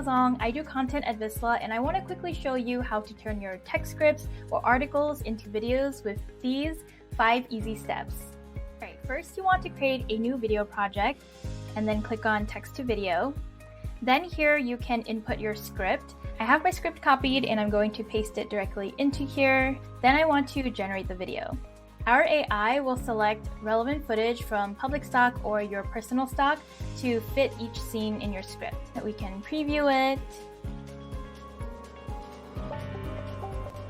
Zong. I do content at Visla, and I want to quickly show you how to turn your text scripts or articles into videos with these 5 easy steps. Alright, first you want to create a new video project and then click on text to video. Then here you can input your script. I have my script copied and I'm going to paste it directly into here. Then I want to generate the video. Our AI will select relevant footage from public stock or your personal stock to fit each scene in your script. We can preview it.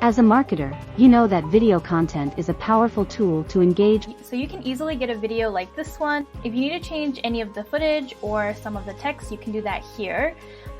As a marketer, you know that video content is a powerful tool to engage. So you can easily get a video like this one. If you need to change any of the footage or some of the text, you can do that here.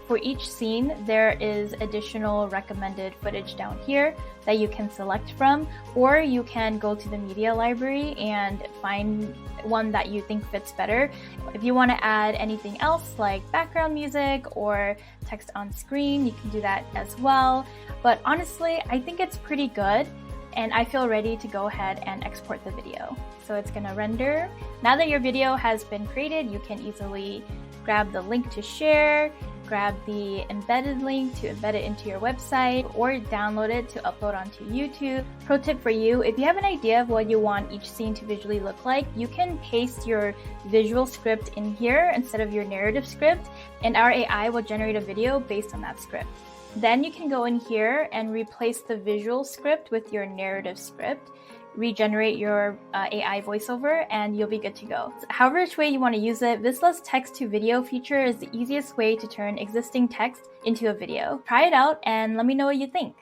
For each scene, there is additional recommended footage down here that you can select from, or you can go to the media library and find one that you think fits better. If you want to add anything else like background music or text on screen, you can do that as well. But honestly, I think it's pretty good and I feel ready to go ahead and export the video. So it's gonna render. Now that your video has been created, you can easily grab the link to share, grab the embedded link to embed it into your website, or download it to upload onto YouTube. Pro tip for you, if you have an idea of what you want each scene to visually look like, you can paste your visual script in here instead of your narrative script, and our AI will generate a video based on that script. Then you can go in here and replace the visual script with your narrative script, regenerate your AI voiceover, and you'll be good to go. However which way you want to use it, Visla's text to video feature is the easiest way to turn existing text into a video. Try it out and let me know what you think.